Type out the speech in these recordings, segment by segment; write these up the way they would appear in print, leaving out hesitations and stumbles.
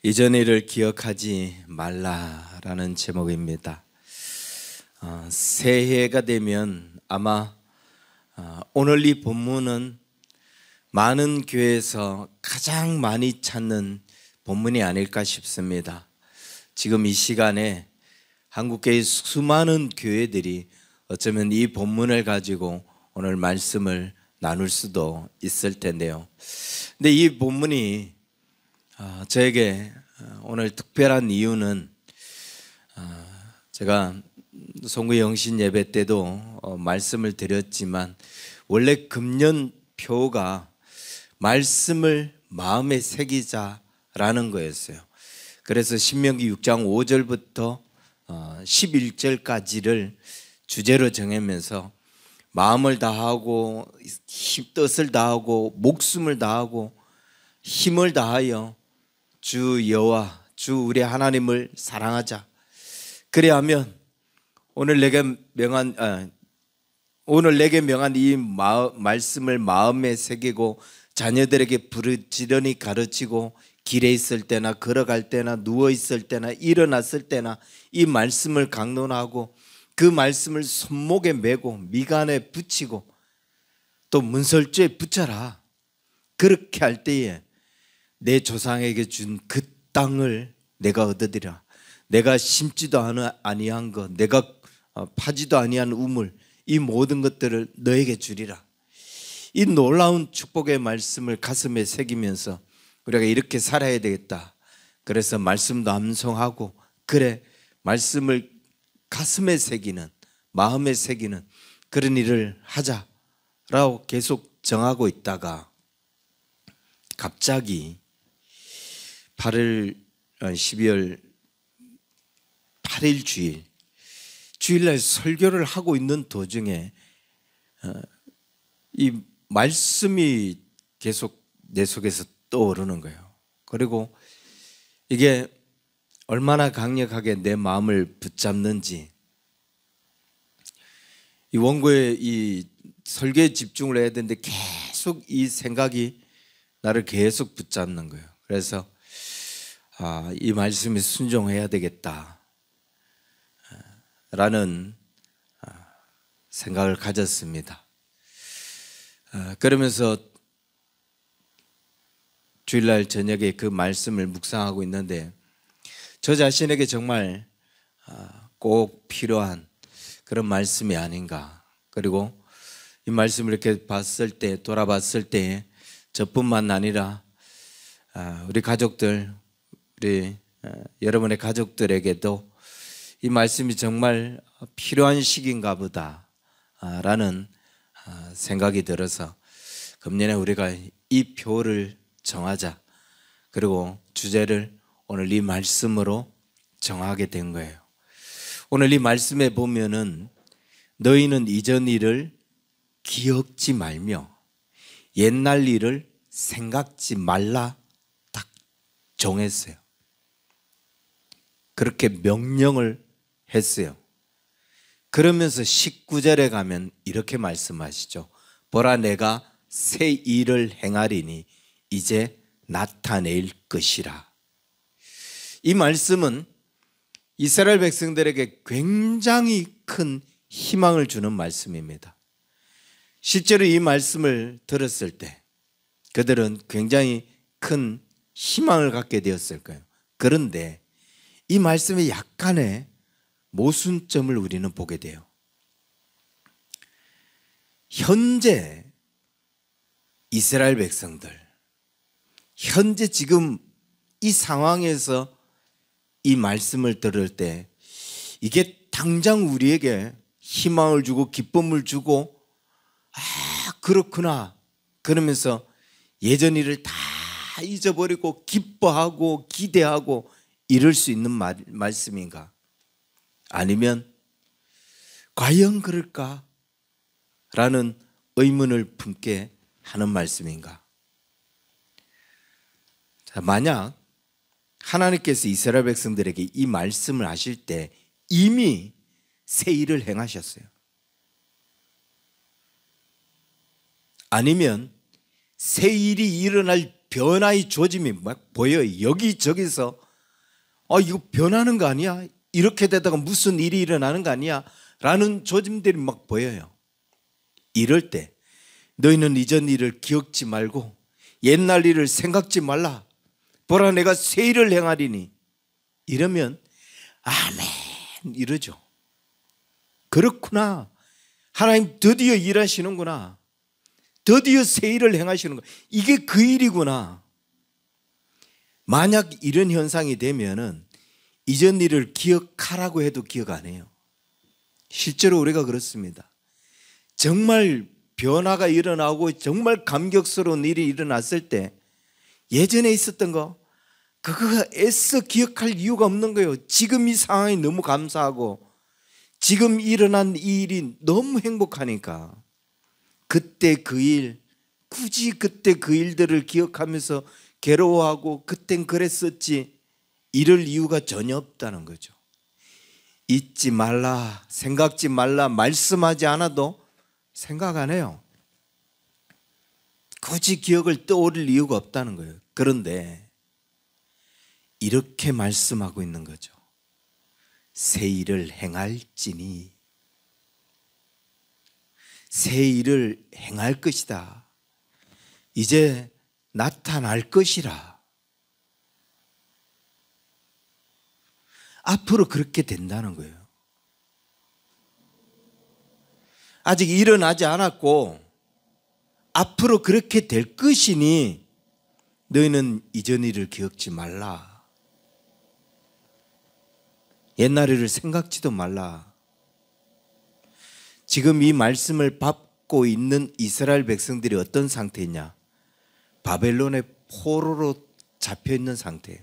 이전 일을 기억하지 말라라는 제목입니다. 새해가 되면 아마 오늘 이 본문은 많은 교회에서 가장 많이 찾는 본문이 아닐까 싶습니다. 지금 이 시간에 한국교회 수많은 교회들이 어쩌면 이 본문을 가지고 오늘 말씀을 나눌 수도 있을 텐데요. 근데 이 본문이 저에게 오늘 특별한 이유는 제가 송구 영신 예배 때도 말씀을 드렸지만 원래 금년표가 말씀을 마음에 새기자라는 거였어요. 그래서 신명기 6장 5절부터 11절까지를 주제로 정하면서 마음을 다하고 뜻을 다하고 목숨을 다하고 힘을 다하여 주 여호와 주 우리 하나님을 사랑하자. 그래야 하면 오늘 내게 명한 이 말씀을 마음에 새기고 자녀들에게 부르짖으니 가르치고 길에 있을 때나 걸어갈 때나 누워 있을 때나 일어났을 때나 이 말씀을 강론하고 그 말씀을 손목에 메고 미간에 붙이고 또 문설주에 붙여라. 그렇게 할 때에 내 조상에게 준 그 땅을 내가 얻으리라. 내가 심지도 아니한 것, 내가 파지도 아니한 우물, 이 모든 것들을 너에게 주리라. 이 놀라운 축복의 말씀을 가슴에 새기면서 우리가 이렇게 살아야 되겠다. 그래서 말씀도 암송하고 그래 말씀을 가슴에 새기는, 마음에 새기는 그런 일을 하자라고 계속 정하고 있다가 갑자기 12월 8일 주일날 설교를 하고 있는 도중에 이 말씀이 계속 내 속에서 떠오르는 거예요. 그리고 이게 얼마나 강력하게 내 마음을 붙잡는지, 이 원고에 이 설교에 집중을 해야 되는데 계속 이 생각이 나를 계속 붙잡는 거예요. 그래서 이 말씀에 순종해야 되겠다 라는 생각을 가졌습니다. 그러면서 주일날 저녁에 그 말씀을 묵상하고 있는데 저 자신에게 정말 꼭 필요한 그런 말씀이 아닌가. 그리고 이 말씀을 이렇게 봤을 때, 돌아봤을 때 저뿐만 아니라 우리 가족들, 우리 여러분의 가족들에게도 이 말씀이 정말 필요한 시기인가 보다 라는 생각이 들어서 금년에 우리가 이 표를 정하자. 그리고 주제를 오늘 이 말씀으로 정하게 된 거예요. 오늘 이 말씀에 보면은 너희는 이전 일을 기억지 말며 옛날 일을 생각지 말라 딱 정했어요. 그렇게 명령을 했어요. 그러면서 19절에 가면 이렇게 말씀하시죠. 보라 내가 새 일을 행하리니 이제 나타낼 것이라. 이 말씀은 이스라엘 백성들에게 굉장히 큰 희망을 주는 말씀입니다. 실제로 이 말씀을 들었을 때 그들은 굉장히 큰 희망을 갖게 되었을 거예요. 그런데 이 말씀에 약간의 모순점을 우리는 보게 돼요. 현재 이스라엘 백성들, 현재 지금 이 상황에서 이 말씀을 들을 때 이게 당장 우리에게 희망을 주고 기쁨을 주고 그렇구나 그러면서 예전 일을 다 잊어버리고 기뻐하고 기대하고 이럴 수 있는 말씀인가? 아니면 과연 그럴까? 라는 의문을 품게 하는 말씀인가? 자, 만약 하나님께서 이스라엘 백성들에게 이 말씀을 하실 때 이미 새 일을 행하셨어요. 아니면 새 일이 일어날 변화의 조짐이 막 보여요. 여기저기서 이거 변하는 거 아니야? 이렇게 되다가 무슨 일이 일어나는 거 아니야? 라는 조짐들이 막 보여요. 이럴 때 너희는 이전 일을 기억지 말고 옛날 일을 생각지 말라. 보라 내가 새 일을 행하리니. 이러면 아멘 이러죠. 그렇구나. 하나님 드디어 일하시는구나. 드디어 새 일을 행하시는구나. 이게 그 일이구나. 만약 이런 현상이 되면은 이전 일을 기억하라고 해도 기억 안 해요. 실제로 우리가 그렇습니다. 정말 변화가 일어나고 정말 감격스러운 일이 일어났을 때 예전에 있었던 거 그거 애써 기억할 이유가 없는 거예요. 지금 이 상황이 너무 감사하고 지금 일어난 이 일이 너무 행복하니까 그때 그 일, 굳이 그때 그 일들을 기억하면서 괴로워하고 그땐 그랬었지 이럴 이유가 전혀 없다는 거죠. 잊지 말라, 생각지 말라, 말씀하지 않아도 생각 안 해요. 굳이 기억을 떠올릴 이유가 없다는 거예요. 그런데 이렇게 말씀하고 있는 거죠. 새 일을 행할지니 새 일을 행할 것이다. 이제 나타날 것이라. 앞으로 그렇게 된다는 거예요. 아직 일어나지 않았고 앞으로 그렇게 될 것이니 너희는 이전 일을 기억지 말라. 옛날 일을 생각지도 말라. 지금 이 말씀을 받고 있는 이스라엘 백성들이 어떤 상태냐? 바벨론의 포로로 잡혀 있는 상태예요.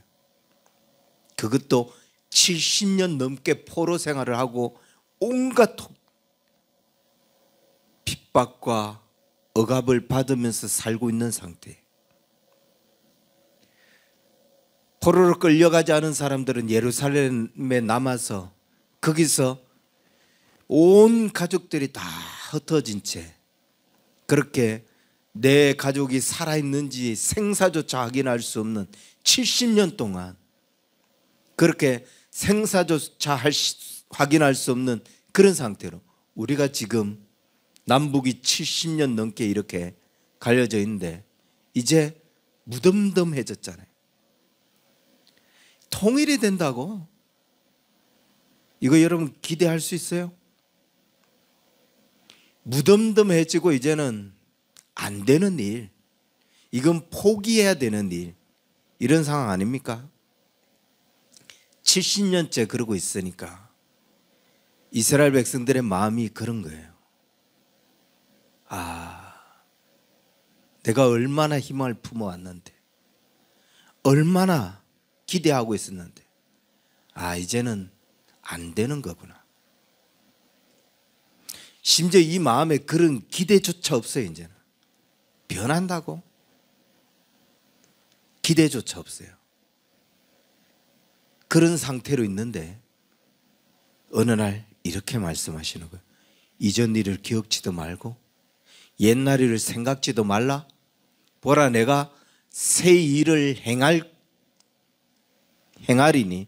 그것도 70년 넘게 포로 생활을 하고 온갖 핍박과 억압을 받으면서 살고 있는 상태예요. 포로로 끌려가지 않은 사람들은 예루살렘에 남아서 거기서 온 가족들이 다 흩어진 채 그렇게 내 가족이 살아있는지 생사조차 확인할 수 없는 70년 동안 그렇게 생사조차 확인할 수 없는 그런 상태로 우리가 지금 남북이 70년 넘게 이렇게 갈려져 있는데 이제 무덤덤해졌잖아요. 통일이 된다고? 이거 여러분 기대할 수 있어요? 무덤덤해지고 이제는 안 되는 일, 이건 포기해야 되는 일, 이런 상황 아닙니까? 70년째 그러고 있으니까 이스라엘 백성들의 마음이 그런 거예요. 내가 얼마나 희망을 품어왔는데, 얼마나 기대하고 있었는데, 이제는 안 되는 거구나. 심지어 이 마음에 그런 기대조차 없어요. 이제는 변한다고? 기대조차 없어요. 그런 상태로 있는데 어느 날 이렇게 말씀하시는 거예요. 이전 일을 기억지도 말고 옛날 일을 생각지도 말라. 보라 내가 새 일을 행하리니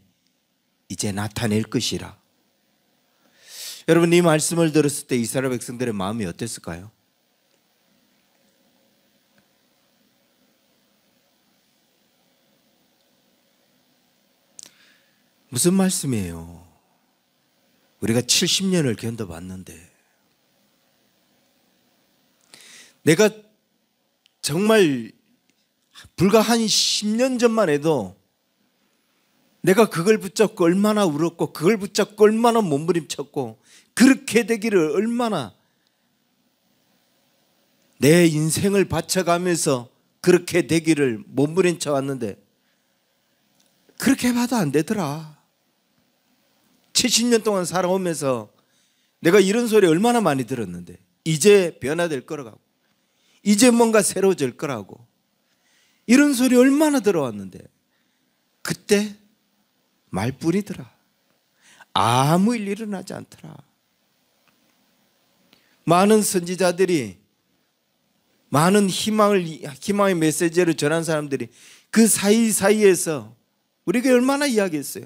이제 나타낼 것이라. 여러분 이 말씀을 들었을 때 이스라엘 백성들의 마음이 어땠을까요? 무슨 말씀이에요? 우리가 70년을 견뎌봤는데 내가 정말 불과 한 10년 전만 해도 내가 그걸 붙잡고 얼마나 울었고 그걸 붙잡고 얼마나 몸부림쳤고 그렇게 되기를 얼마나 내 인생을 바쳐가면서 그렇게 되기를 몸부림쳐 왔는데 그렇게 봐도 안 되더라. 70년 동안 살아오면서 내가 이런 소리 얼마나 많이 들었는데 이제 변화될 거라고, 이제 뭔가 새로워질 거라고 이런 소리 얼마나 들어왔는데 그때 말뿐이더라. 아무 일 일어나지 않더라. 많은 선지자들이 많은 희망의 메시지를 전한 사람들이 그 사이사이에서 우리에게 얼마나 이야기했어요.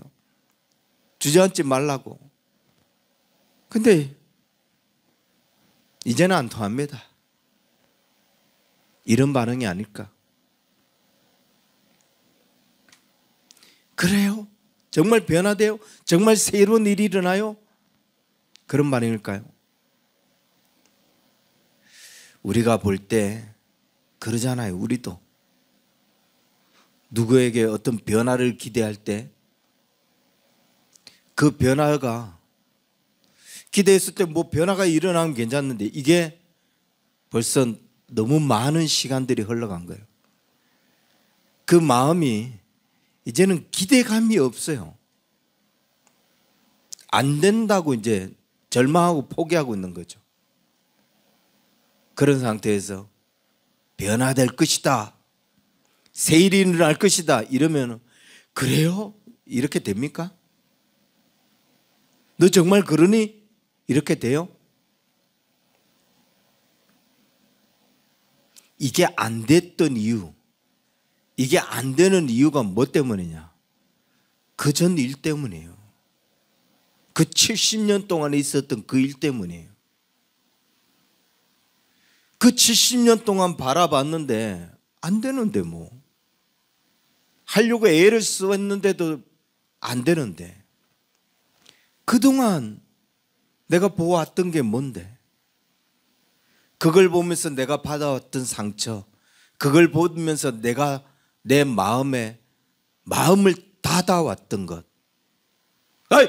주저앉지 말라고. 근데 이제는 안 통합니다. 이런 반응이 아닐까? 그래요? 정말 변화돼요? 정말 새로운 일이 일어나요? 그런 반응일까요? 우리가 볼 때 그러잖아요. 우리도 누구에게 어떤 변화를 기대할 때 그 변화가 기대했을 때 뭐 변화가 일어나면 괜찮는데 이게 벌써 너무 많은 시간들이 흘러간 거예요. 그 마음이 이제는 기대감이 없어요. 안 된다고 이제 절망하고 포기하고 있는 거죠. 그런 상태에서 변화될 것이다, 새 일이 일어날 것이다 이러면 그래요? 이렇게 됩니까? 너 정말 그러니? 이렇게 돼요? 이게 안 됐던 이유, 이게 안 되는 이유가 뭐 때문이냐? 그 전 일 때문이에요. 그 70년 동안에 있었던 그 일 때문이에요. 그 70년 동안 바라봤는데 안 되는데 뭐 하려고 애를 썼는데도 안 되는데 그동안 내가 보아왔던 게 뭔데? 그걸 보면서 내가 받아왔던 상처, 그걸 보면서 내가 내 마음을 닫아왔던 것. 아이!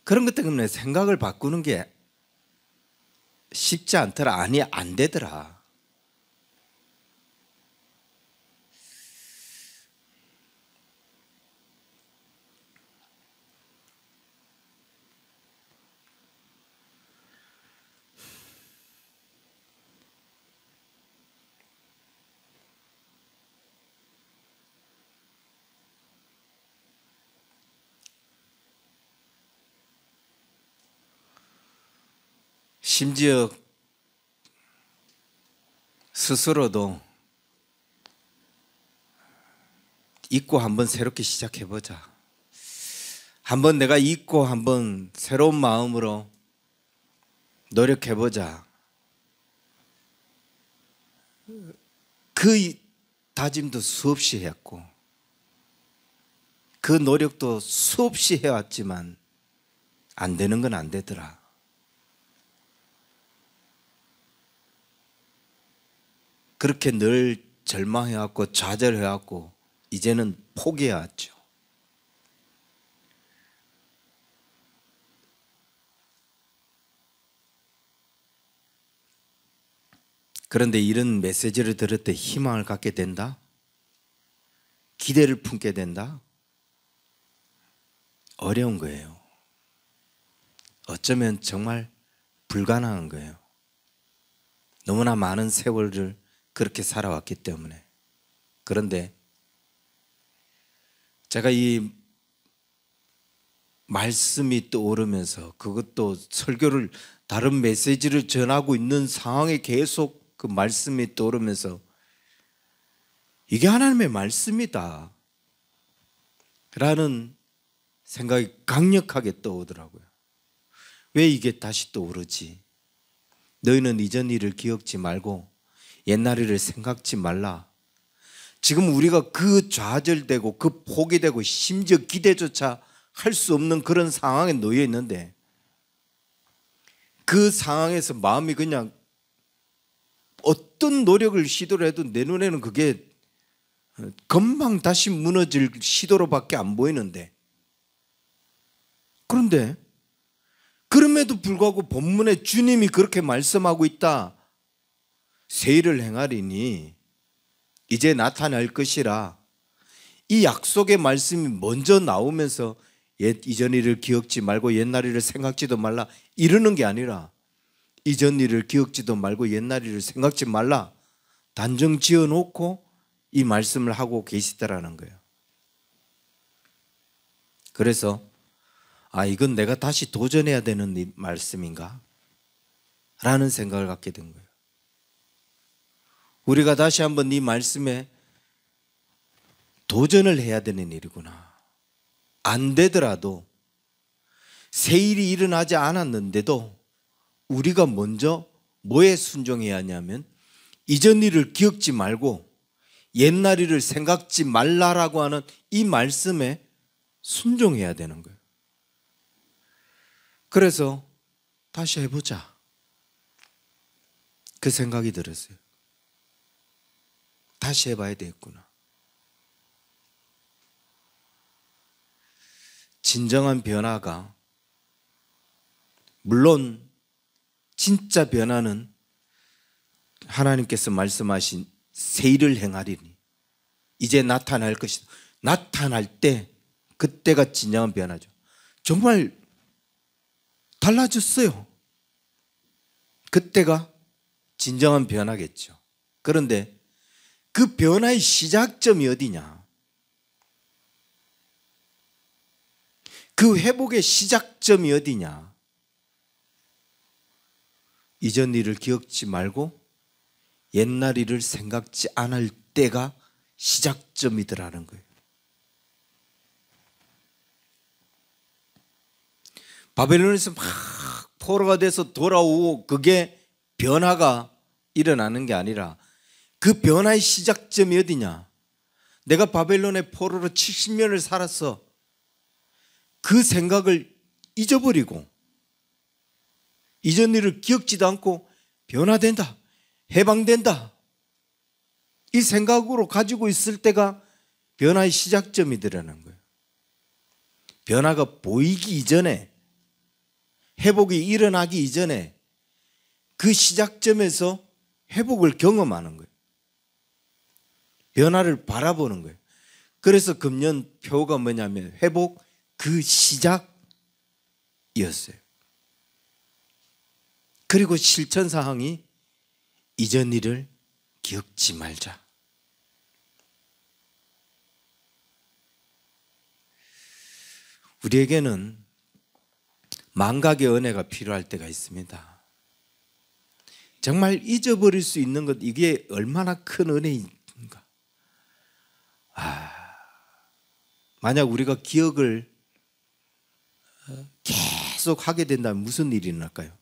그런 것 때문에 생각을 바꾸는 게 쉽지 않더라. 아니, 안 되더라. 심지어 스스로도 잊고 한번 새롭게 시작해보자. 한번 내가 잊고 한번 새로운 마음으로 노력해보자. 그 다짐도 수없이 했고 그 노력도 수없이 해왔지만 안 되는 건 안 되더라. 그렇게 늘 절망해왔고 좌절해왔고 이제는 포기해왔죠. 그런데 이런 메시지를 들을 때 희망을 갖게 된다? 기대를 품게 된다? 어려운 거예요. 어쩌면 정말 불가능한 거예요. 너무나 많은 세월을 그렇게 살아왔기 때문에. 그런데 제가 이 말씀이 떠오르면서 그것도 설교를 다른 메시지를 전하고 있는 상황에 계속 그 말씀이 떠오르면서 이게 하나님의 말씀이다 라는 생각이 강력하게 떠오르더라고요. 왜 이게 다시 떠오르지? 너희는 이전 일을 기억지 말고 옛날 일을 생각지 말라. 지금 우리가 그 좌절되고 그 포기되고 심지어 기대조차 할 수 없는 그런 상황에 놓여 있는데 그 상황에서 마음이 그냥 어떤 노력을 시도를 해도 내 눈에는 그게 금방 다시 무너질 시도로밖에 안 보이는데 그런데 그럼에도 불구하고 본문에 주님이 그렇게 말씀하고 있다. 새 일을 행하리니 이제 나타날 것이라. 이 약속의 말씀이 먼저 나오면서 이전 일을 기억지 말고 옛날 일을 생각지도 말라 이러는 게 아니라 이전 일을 기억지도 말고 옛날 일을 생각지 말라 단정 지어놓고 이 말씀을 하고 계시더라는 거예요. 그래서 이건 내가 다시 도전해야 되는 이 말씀인가? 라는 생각을 갖게 된 거예요. 우리가 다시 한번 이 말씀에 도전을 해야 되는 일이구나. 안 되더라도 새 일이 일어나지 않았는데도 우리가 먼저 뭐에 순종해야 하냐면 이전 일을 기억지 말고 옛날 일을 생각지 말라라고 하는 이 말씀에 순종해야 되는 거예요. 그래서 다시 해보자. 그 생각이 들었어요. 다시 해봐야 되겠구나. 진정한 변화가, 물론 진짜 변화는 하나님께서 말씀하신 새 일을 행하리니 이제 나타날 것이다. 나타날 때 그때가 진정한 변화죠. 정말 달라졌어요. 그때가 진정한 변화겠죠. 그런데 그 변화의 시작점이 어디냐? 그 회복의 시작점이 어디냐? 이전 일을 기억지 말고 옛날 일을 생각지 않을 때가 시작점이더라는 거예요. 바벨론에서 막 포로가 돼서 돌아오고 그게 변화가 일어나는 게 아니라 그 변화의 시작점이 어디냐? 내가 바벨론의 포로로 70년을 살았어. 그 생각을 잊어버리고 이전 일을 기억지도 않고 변화된다, 해방된다, 이 생각으로 가지고 있을 때가 변화의 시작점이더라는 거예요. 변화가 보이기 이전에, 회복이 일어나기 이전에 그 시작점에서 회복을 경험하는 거예요. 변화를 바라보는 거예요. 그래서 금년 표가 뭐냐면 회복 그 시작이었어요. 그리고 실천 사항이 이전 일을 기억지 말자. 우리에게는 망각의 은혜가 필요할 때가 있습니다. 정말 잊어버릴 수 있는 것, 이게 얼마나 큰 은혜인가. 만약 우리가 기억을 계속 하게 된다면 무슨 일이 일어날까요?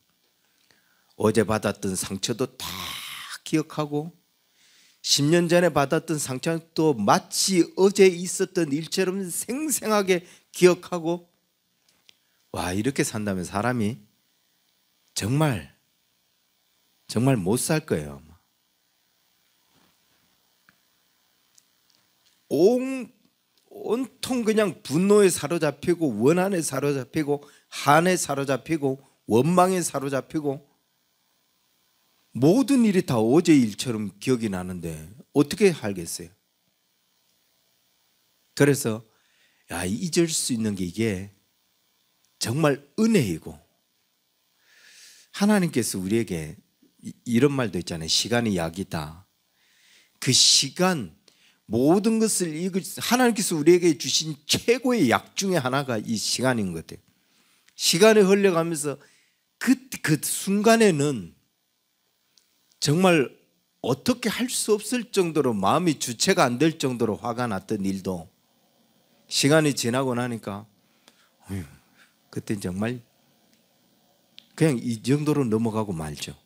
어제 받았던 상처도 다 기억하고 10년 전에 받았던 상처는 또 마치 어제 있었던 일처럼 생생하게 기억하고, 이렇게 산다면 사람이 정말 못 살 거예요. 온통 그냥 분노에 사로잡히고 원한에 사로잡히고 한에 사로잡히고 원망에 사로잡히고 모든 일이 다 어제 일처럼 기억이 나는데 어떻게 살겠어요? 그래서 잊을 수 있는 게 이게 정말 은혜이고, 하나님께서 우리에게 이런 말도 있잖아요. 시간이 약이다. 그 시간, 모든 것을 하나님께서 우리에게 주신 최고의 약 중에 하나가 이 시간인 것 같아요. 시간이 흘러가면서 그 순간에는 정말 어떻게 할 수 없을 정도로 마음이 주체가 안 될 정도로 화가 났던 일도 시간이 지나고 나니까 그때 정말 그냥 이 정도로 넘어가고 말죠.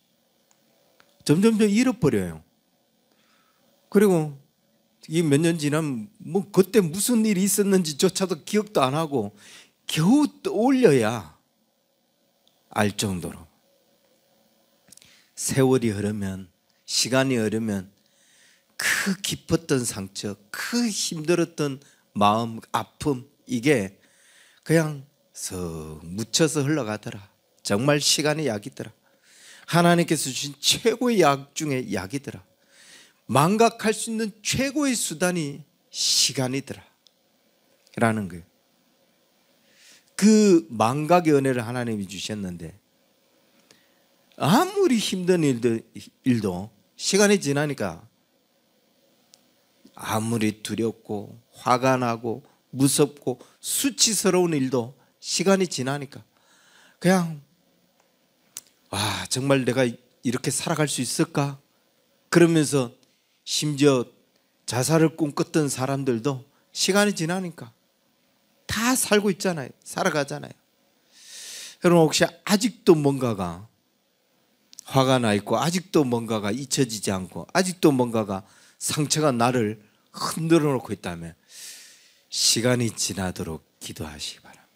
점점 잃어버려요. 그리고 이 몇 년 지나면 그때 무슨 일이 있었는지조차도 기억도 안 하고 겨우 떠올려야 알 정도로. 세월이 흐르면, 시간이 흐르면 그 깊었던 상처, 그 힘들었던 마음, 아픔, 이게 그냥 묻혀서 흘러가더라. 정말 시간이 약이더라. 하나님께서 주신 최고의 약 중에 약이더라. 망각할 수 있는 최고의 수단이 시간이더라 라는 거예요. 그 망각의 은혜를 하나님이 주셨는데 아무리 힘든 일도 시간이 지나니까 아무리 두렵고 화가 나고 무섭고 수치스러운 일도 시간이 지나니까 그냥 와, 정말 내가 이렇게 살아갈 수 있을까? 그러면서 심지어 자살을 꿈꿨던 사람들도 시간이 지나니까 다 살고 있잖아요. 살아가잖아요. 여러분 혹시 아직도 뭔가가 화가 나 있고 아직도 뭔가가 잊혀지지 않고 아직도 뭔가가 상처가 나를 흔들어 놓고 있다면 시간이 지나도록 기도하시기 바랍니다.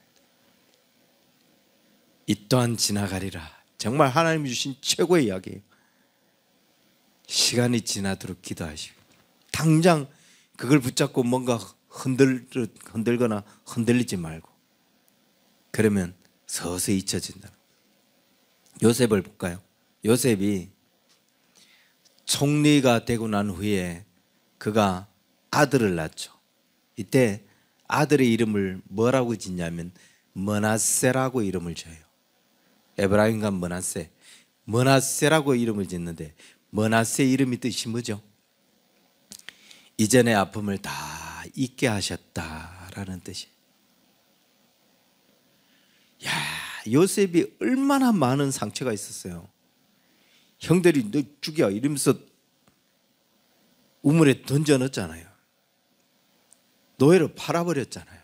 이 또한 지나가리라. 정말 하나님이 주신 최고의 이야기예요. 시간이 지나도록 기도하시고 당장 그걸 붙잡고 뭔가 흔들거나 흔들리지 말고 그러면 서서히 잊혀진다. 요셉을 볼까요? 요셉이 총리가 되고 난 후에 그가 아들을 낳죠. 이때 아들의 이름을 뭐라고 짓냐면 므낫세라고 이름을 줘요. 에브라임과 므낫세, 므낫세라고 이름을 짓는데 므낫세 이름이 뜻이 뭐죠? 이전의 아픔을 다 잊게 하셨다라는 뜻이에요. 야, 요셉이 얼마나 많은 상처가 있었어요. 형들이 너 죽여 이러면서 우물에 던져 넣었잖아요. 노예로 팔아버렸잖아요.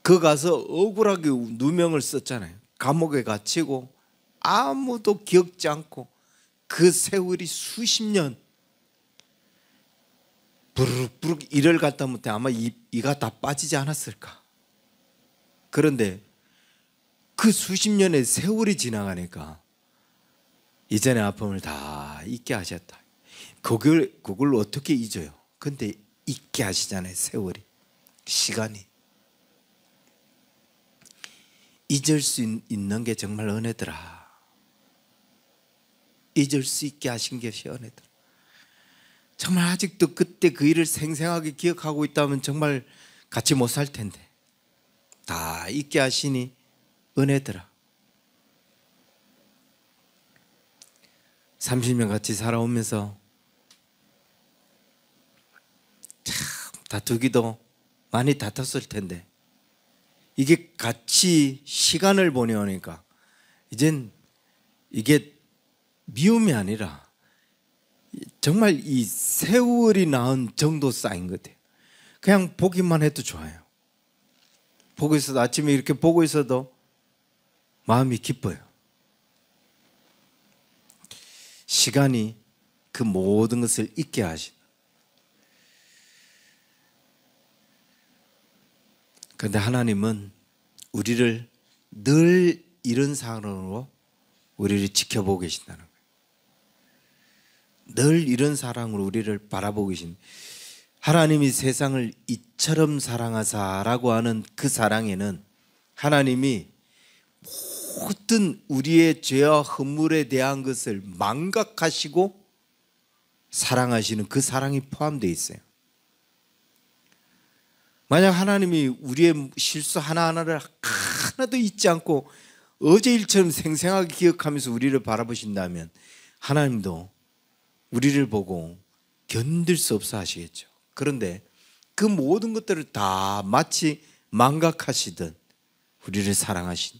그 가서 억울하게 누명을 썼잖아요. 감옥에 갇히고 아무도 기억지 않고 그 세월이 수십 년 부르륵 이를 갖다 못해 아마 이가 다 빠지지 않았을까. 그런데 그 수십 년의 세월이 지나가니까 이전의 아픔을 다 잊게 하셨다. 그걸 어떻게 잊어요? 근데 잊게 하시잖아요. 세월이, 시간이. 잊을 수 있는 게 정말 은혜더라. 잊을 수 있게 하신 것이 은혜더라. 정말 아직도 그때 그 일을 생생하게 기억하고 있다면 정말 같이 못 살 텐데 다 잊게 하시니 은혜더라. 30년 같이 살아오면서 참 다투기도 많이 다퉜을 텐데 이게 같이 시간을 보내오니까 이젠 이게 미움이 아니라 정말 이 세월이 낳은 정도 쌓인 것 같아요. 그냥 보기만 해도 좋아요. 보고 있어도 아침에 이렇게 보고 있어도 마음이 기뻐요. 시간이 그 모든 것을 잊게 하신. 그런데 하나님은 우리를 늘 이런 사랑으로 우리를 지켜보고 계신다는 거예요. 늘 이런 사랑으로 우리를 바라보고 계신. 하나님이 세상을 이처럼 사랑하사라고 하는 그 사랑에는 하나님이 모든 우리의 죄와 허물에 대한 것을 망각하시고 사랑하시는 그 사랑이 포함되어 있어요. 만약 하나님이 우리의 실수 하나하나를 하나도 잊지 않고 어제 일처럼 생생하게 기억하면서 우리를 바라보신다면 하나님도 우리를 보고 견딜 수 없어 하시겠죠. 그런데 그 모든 것들을 다 마치 망각하시듯 우리를 사랑하신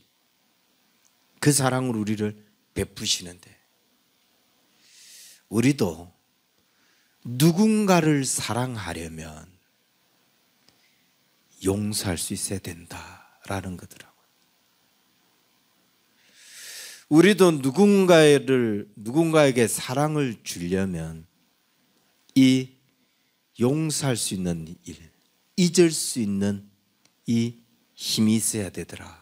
그 사랑으로 우리를 베푸시는데 우리도 누군가를 사랑하려면 용서할 수 있어야 된다라는 거더라고요. 우리도 누군가에게 사랑을 주려면 이 용서할 수 있는 일, 잊을 수 있는 이 힘이 있어야 되더라.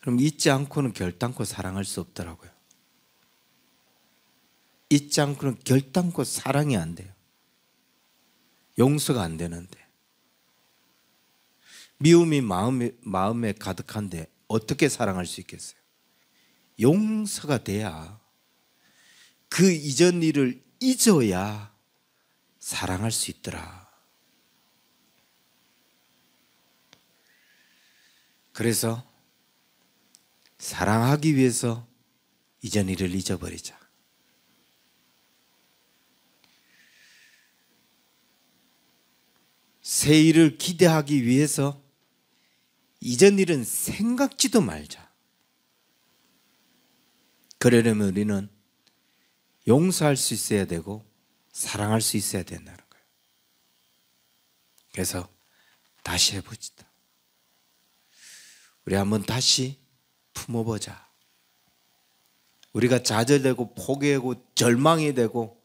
그럼 잊지 않고는 결단코 사랑할 수 없더라고요. 잊지 않고는 결단코 사랑이 안 돼요. 용서가 안 되는데. 미움이 마음에 가득한데 어떻게 사랑할 수 있겠어요? 용서가 돼야 그 이전 일을 잊어야 사랑할 수 있더라. 그래서 사랑하기 위해서 이전 일을 잊어버리자. 새 일을 기대하기 위해서 이전 일은 생각지도 말자. 그러려면 우리는 용서할 수 있어야 되고 사랑할 수 있어야 된다는 거예요. 그래서 다시 해보자. 우리 한번 다시 품어보자. 우리가 좌절되고 포기하고 절망이 되고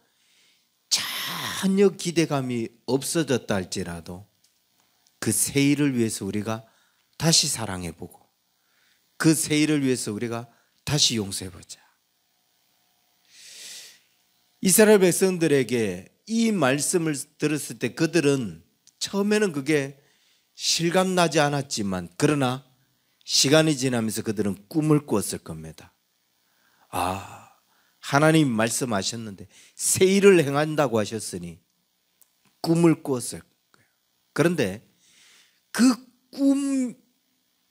전혀 기대감이 없어졌다 할지라도 그 새 일을 위해서 우리가 다시 사랑해보고 그 새 일을 위해서 우리가 다시 용서해보자. 이스라엘 백성들에게 이 말씀을 들었을 때 그들은 처음에는 그게 실감나지 않았지만 그러나 시간이 지나면서 그들은 꿈을 꾸었을 겁니다. 아, 하나님 말씀하셨는데 새 일을 행한다고 하셨으니 꿈을 꾸었을 거예요. 그런데 그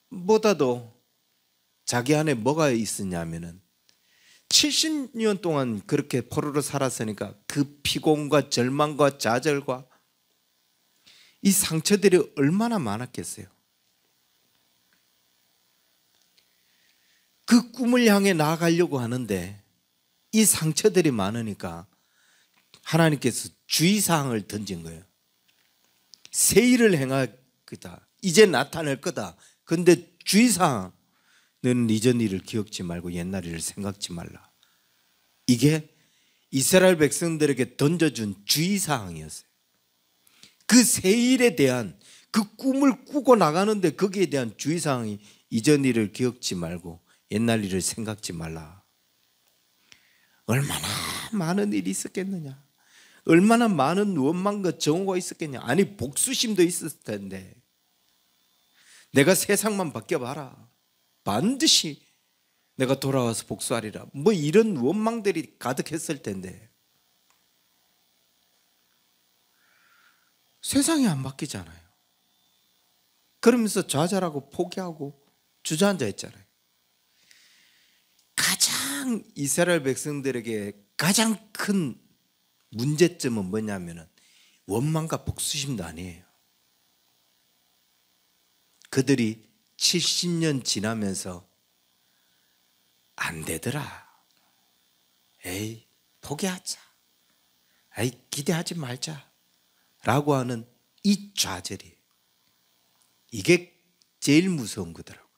꿈보다도 자기 안에 뭐가 있었냐면은 70년 동안 그렇게 포로로 살았으니까 그 피곤과 절망과 좌절과 이 상처들이 얼마나 많았겠어요. 그 꿈을 향해 나아가려고 하는데 이 상처들이 많으니까 하나님께서 주의사항을 던진 거예요. 새 일을 행할 거다. 이제 나타날 거다. 그런데 주의사항, 너는 이전 일을 기억지 말고 옛날 일을 생각지 말라. 이게 이스라엘 백성들에게 던져준 주의사항이었어요. 그 새 일에 대한 그 꿈을 꾸고 나가는데 거기에 대한 주의사항이 이전 일을 기억지 말고 옛날 일을 생각지 말라. 얼마나 많은 일이 있었겠느냐. 얼마나 많은 원망과 정오가 있었겠냐. 아니 복수심도 있었을 텐데 내가 세상만 바뀌어봐라. 반드시 내가 돌아와서 복수하리라. 뭐 이런 원망들이 가득했을 텐데 세상이 안 바뀌잖아요. 그러면서 좌절하고 포기하고 주저앉아 있잖아요. 가장 이스라엘 백성들에게 가장 큰 문제점은 뭐냐면은 원망과 복수심도 아니에요. 그들이 70년 지나면서 안 되더라. 에이, 포기하자. 에이, 기대하지 말자. 라고 하는 이 좌절이 이게 제일 무서운 거더라고요.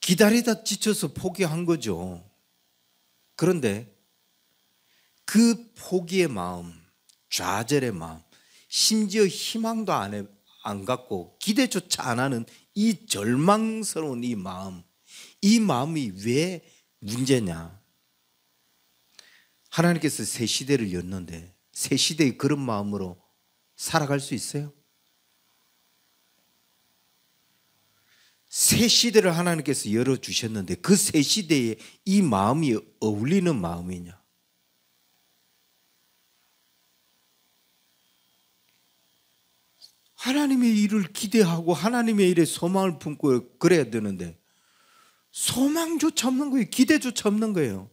기다리다 지쳐서 포기한 거죠. 그런데 그 포기의 마음, 좌절의 마음, 심지어 희망도 안 갖고 기대조차 안 하는 이 절망스러운 이 마음이 왜 문제냐? 하나님께서 새 시대를 였는데 새 시대의 그런 마음으로 살아갈 수 있어요? 새 시대를 하나님께서 열어주셨는데 그 새 시대에 이 마음이 어울리는 마음이냐? 하나님의 일을 기대하고 하나님의 일에 소망을 품고 그래야 되는데 소망조차 없는 거예요. 기대조차 없는 거예요.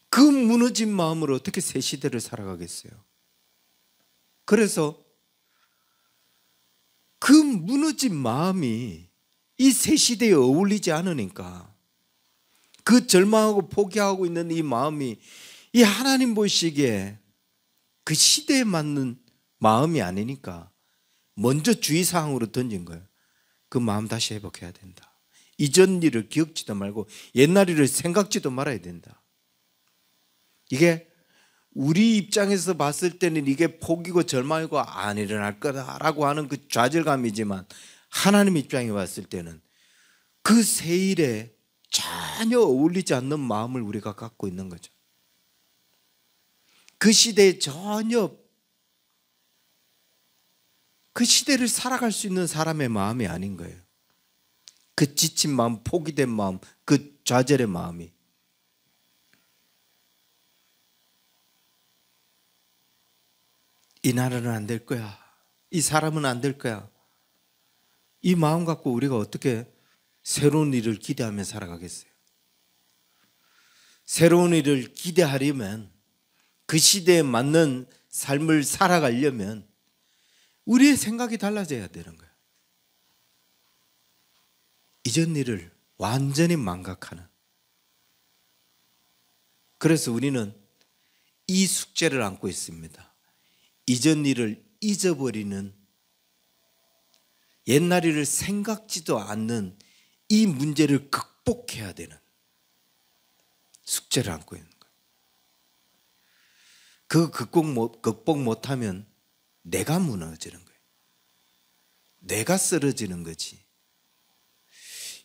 그 무너진 마음으로 어떻게 새 시대를 살아가겠어요? 그래서 그 무너진 마음이 이 새 시대에 어울리지 않으니까 그 절망하고 포기하고 있는 이 마음이 이 하나님 보시기에 그 시대에 맞는 마음이 아니니까 먼저 주의사항으로 던진 거예요. 그 마음 다시 회복해야 된다. 이전 일을 기억지도 말고 옛날 일을 생각지도 말아야 된다. 이게 우리 입장에서 봤을 때는 이게 포기고 절망이고 안 일어날 거다라고 하는 그 좌절감이지만 하나님 입장에 봤을 때는 그 새 일에 전혀 어울리지 않는 마음을 우리가 갖고 있는 거죠. 그 시대에 전혀 그 시대를 살아갈 수 있는 사람의 마음이 아닌 거예요. 그 지친 마음, 포기된 마음, 그 좌절의 마음이. 이 나라는 안 될 거야. 이 사람은 안 될 거야. 이 마음 갖고 우리가 어떻게 새로운 일을 기대하며 살아가겠어요? 새로운 일을 기대하려면 그 시대에 맞는 삶을 살아가려면 우리의 생각이 달라져야 되는 거예요. 이전 일을 완전히 망각하는. 그래서 우리는 이 숙제를 안고 있습니다. 이전 일을 잊어버리는, 옛날 일을 생각지도 않는 이 문제를 극복해야 되는 숙제를 안고 있는 거예요. 그 극복 못하면 내가 무너지는 거예요. 내가 쓰러지는 거지.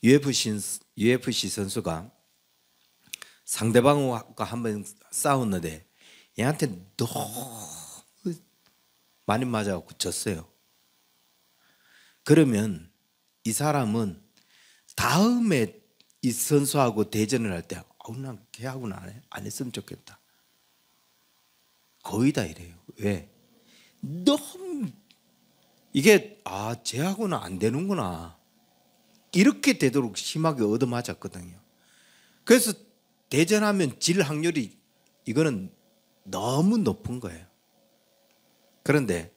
UFC 선수가 상대방과 한번 싸웠는데 얘한테 너무 많이 맞아갖고 졌어요. 그러면 이 사람은 다음에 이 선수하고 대전을 할 때 난 걔하고는 안 했으면 좋겠다. 거의 다 이래요. 왜? 너무 이게 쟤하고는 안 되는구나. 이렇게 되도록 심하게 얻어맞았거든요. 그래서 대전하면 질 확률이 이거는 너무 높은 거예요. 그런데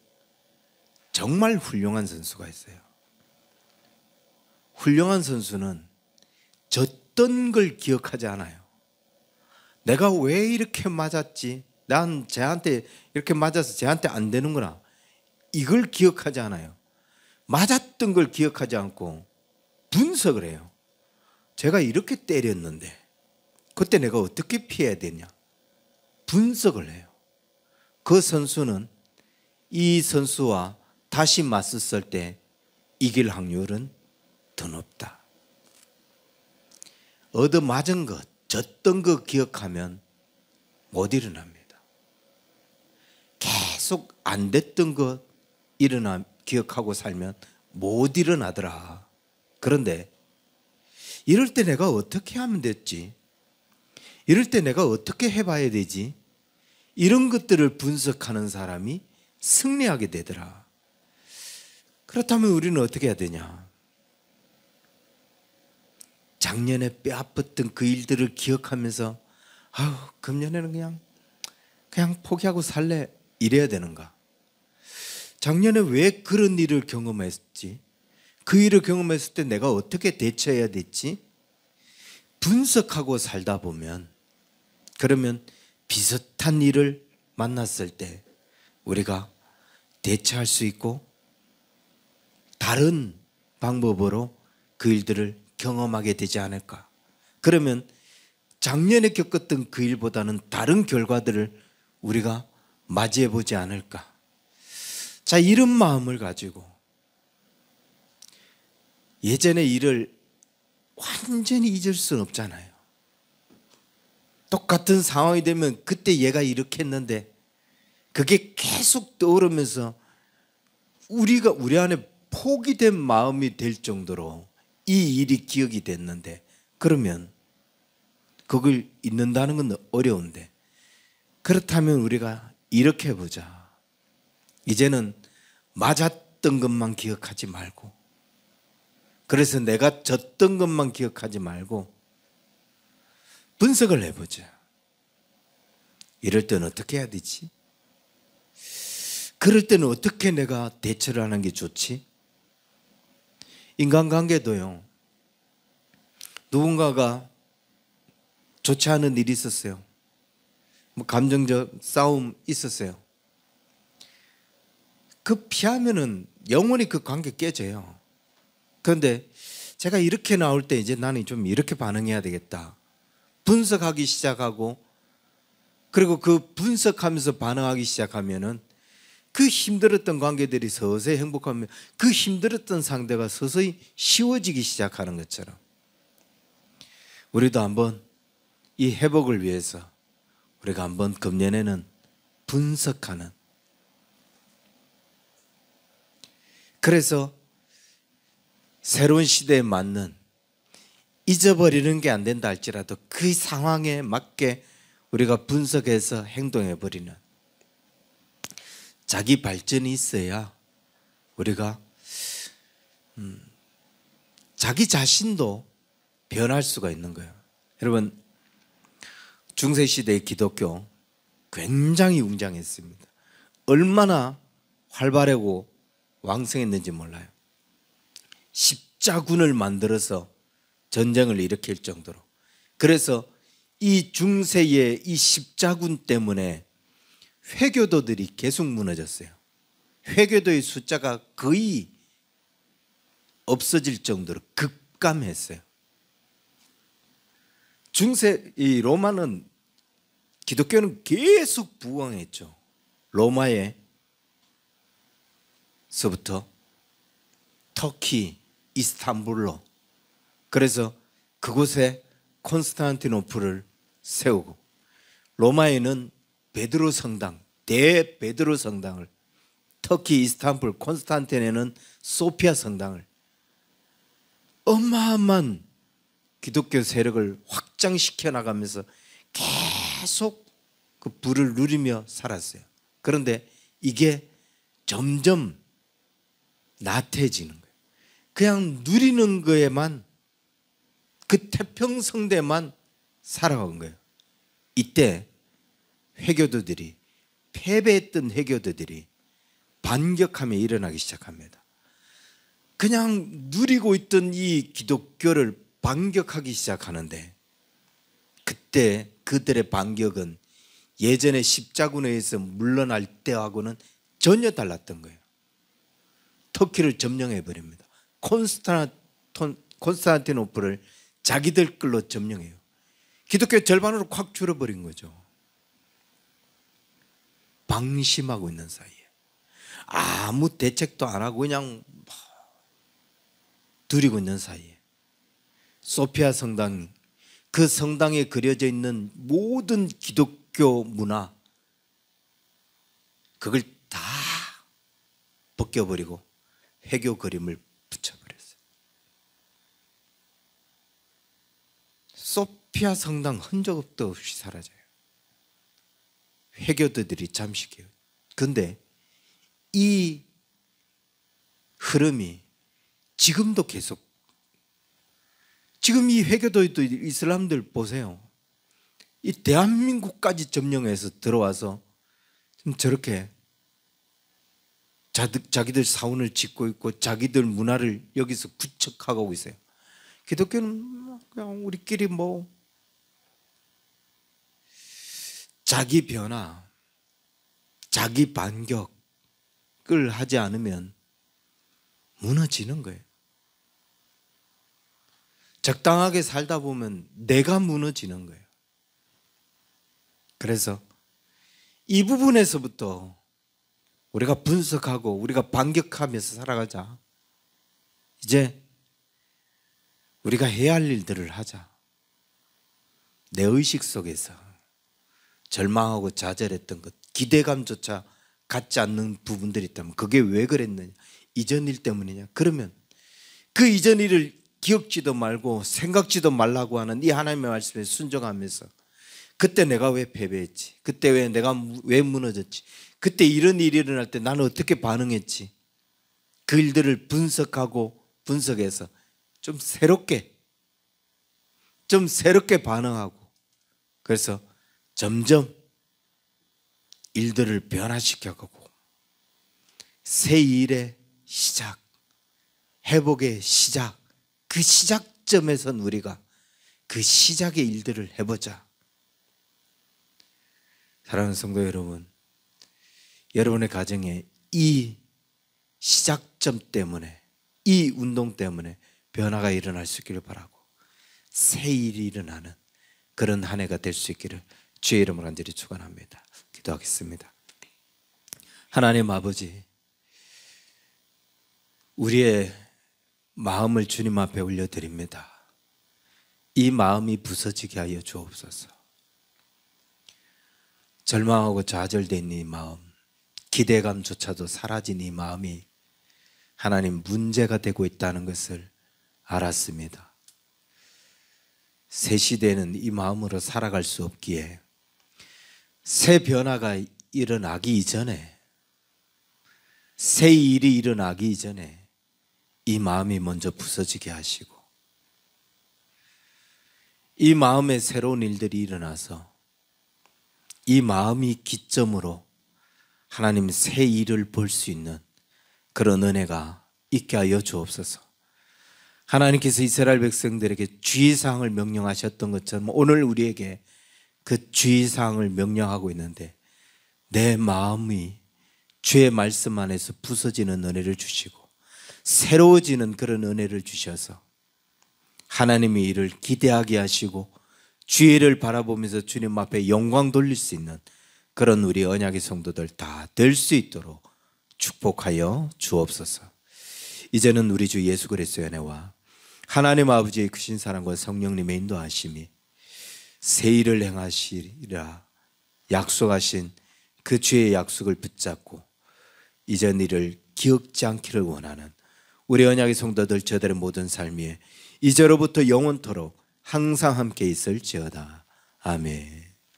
정말 훌륭한 선수가 있어요. 훌륭한 선수는 졌던 걸 기억하지 않아요. 내가 왜 이렇게 맞았지? 난 쟤한테 이렇게 맞아서 쟤한테 안 되는구나. 이걸 기억하지 않아요. 맞았던 걸 기억하지 않고 분석을 해요. 제가 이렇게 때렸는데 그때 내가 어떻게 피해야 되냐? 분석을 해요. 그 선수는 이 선수와 다시 맞섰을 때 이길 확률은 더 높다. 얻어맞은 것, 졌던 거 기억하면 못 일어납니다. 계속 안 됐던 것 기억하고 살면 못 일어나더라. 그런데 이럴 때 내가 어떻게 하면 됐지? 이럴 때 내가 어떻게 해봐야 되지? 이런 것들을 분석하는 사람이 승리하게 되더라. 그렇다면 우리는 어떻게 해야 되냐? 작년에 뼈아팠던 그 일들을 기억하면서 금년에는 그냥 포기하고 살래 이래야 되는가? 작년에 왜 그런 일을 경험했지? 그 일을 경험했을 때 내가 어떻게 대처해야 됐지? 분석하고 살다 보면, 그러면 비슷한 일을 만났을 때 우리가 대처할 수 있고 다른 방법으로 그 일들을 경험하게 되지 않을까? 그러면 작년에 겪었던 그 일보다는 다른 결과들을 우리가 맞이해 보지 않을까? 자, 이런 마음을 가지고 예전의 일을 완전히 잊을 수는 없잖아요. 똑같은 상황이 되면 그때 얘가 이렇게 했는데 그게 계속 떠오르면서 우리 안에 포기된 마음이 될 정도로 이 일이 기억이 됐는데, 그러면 그걸 잊는다는 건 어려운데, 그렇다면 우리가 이렇게 해보자. 이제는 맞았던 것만 기억하지 말고, 그래서 내가 졌던 것만 기억하지 말고 분석을 해보자. 이럴 때는 어떻게 해야 되지? 그럴 때는 어떻게 내가 대처를 하는 게 좋지? 인간관계도요, 누군가가 좋지 않은 일이 있었어요. 감정적 싸움 있었어요. 그 피하면은 영원히 그 관계 깨져요. 그런데 제가 이렇게 나올 때 이제 나는 좀 이렇게 반응해야 되겠다. 분석하기 시작하고, 그리고 그 분석하면서 반응하기 시작하면은 그 힘들었던 관계들이 서서히 행복하면 그 힘들었던 상대가 서서히 쉬워지기 시작하는 것처럼 우리도 한번 이 회복을 위해서 우리가 한번 금년에는 분석하는, 그래서 새로운 시대에 맞는, 잊어버리는 게 안 된다 할지라도 그 상황에 맞게 우리가 분석해서 행동해버리는, 자기 발전이 있어야 우리가 자기 자신도 변할 수가 있는 거예요. 여러분, 중세시대의 기독교, 굉장히 웅장했습니다. 얼마나 활발하고 왕성했는지 몰라요. 십자군을 만들어서 전쟁을 일으킬 정도로. 그래서 이 중세의 이 십자군 때문에 회교도들이 계속 무너졌어요. 회교도의 숫자가 거의 없어질 정도로 급감했어요. 중세 이 로마는, 기독교는 계속 부흥했죠. 로마에서부터 터키, 이스탄불로. 그래서 그곳에 콘스탄티노플을 세우고, 로마에는 베드로 성당, 대베드로 성당을, 터키 이스탄불 콘스탄틴에는 소피아 성당을, 어마어마한 기독교 세력을 확장시켜 나가면서 계속 그 부를 누리며 살았어요. 그런데 이게 점점 나태해지는 거예요. 그냥 누리는 거에만, 그 태평성대만 살아간 거예요. 이때 회교도들이, 패배했던 회교도들이 반격하며 일어나기 시작합니다. 그냥 누리고 있던 이 기독교를 반격하기 시작하는데, 그때 그들의 반격은 예전에 십자군에 의해서 물러날 때하고는 전혀 달랐던 거예요. 터키를 점령해 버립니다. 콘스탄티노플을 자기들 걸로 점령해요. 기독교 절반으로 확 줄어버린 거죠. 방심하고 있는 사이에 아무 대책도 안 하고 그냥 누리고 있는 사이에 소피아 성당, 그 성당에 그려져 있는 모든 기독교 문화, 그걸 다 벗겨버리고 회교 그림을 붙여버렸어요. 소피아 성당 흔적도 없이 사라져요. 회교도들이 잠식해요. 그런데 이 흐름이 지금도 계속, 지금 이 회교도들, 이슬람들 보세요. 이 대한민국까지 점령해서 들어와서 저렇게 자기들 사원을 짓고 있고 자기들 문화를 여기서 구축하고 있어요. 기독교는 그냥 우리끼리 뭐 자기 변화, 자기 반격을 하지 않으면 무너지는 거예요. 적당하게 살다 보면 내가 무너지는 거예요. 그래서 이 부분에서부터 우리가 분석하고 우리가 반격하면서 살아가자. 이제 우리가 해야 할 일들을 하자. 내 의식 속에서 절망하고 좌절했던 것, 기대감조차 갖지 않는 부분들이 있다면 그게 왜 그랬느냐, 이전 일 때문이냐. 그러면 그 이전 일을 기억지도 말고 생각지도 말라고 하는 이 하나님의 말씀에 순종하면서, 그때 내가 왜 패배했지, 그때 왜 내가 왜 무너졌지, 그때 이런 일이 일어날 때 나는 어떻게 반응했지, 그 일들을 분석해서 좀 새롭게 반응하고, 그래서 점점 일들을 변화시켜가고 새 일의 시작, 회복의 시작, 그 시작점에선 우리가 그 시작의 일들을 해보자. 사랑하는 성도 여러분, 여러분의 가정에 이 시작점 때문에, 이 운동 때문에 변화가 일어날 수 있기를 바라고, 새 일이 일어나는 그런 한 해가 될 수 있기를 주의 이름으로 간절히 축원합니다. 기도하겠습니다. 하나님 아버지, 우리의 마음을 주님 앞에 올려드립니다. 이 마음이 부서지게 하여 주옵소서. 절망하고 좌절된 이 마음, 기대감조차도 사라진 이 마음이 하나님 문제가 되고 있다는 것을 알았습니다. 새 시대는 이 마음으로 살아갈 수 없기에 새 변화가 일어나기 이전에, 새 일이 일어나기 이전에 이 마음이 먼저 부서지게 하시고, 이 마음에 새로운 일들이 일어나서 이 마음이 기점으로 하나님 새 일을 볼 수 있는 그런 은혜가 있게 하여 주옵소서. 하나님께서 이스라엘 백성들에게 주의사항을 명령하셨던 것처럼 오늘 우리에게 그 주의사항을 명령하고 있는데 내 마음이 주의 말씀 안에서 부서지는 은혜를 주시고 새로워지는 그런 은혜를 주셔서 하나님의 일을 기대하게 하시고 주의 일을 바라보면서 주님 앞에 영광 돌릴 수 있는 그런 우리 언약의 성도들 다 될 수 있도록 축복하여 주옵소서. 이제는 우리 주 예수 그리스도의 은혜와 하나님 아버지의 크신 사랑과 성령님의 인도하심이 새 일을 행하시리라 약속하신 그 주의 약속을 붙잡고 이전 일을 기억지 않기를 원하는 우리 언약의 성도들 저들의 모든 삶이 이제로부터 영원토록 항상 함께 있을지어다. 아멘.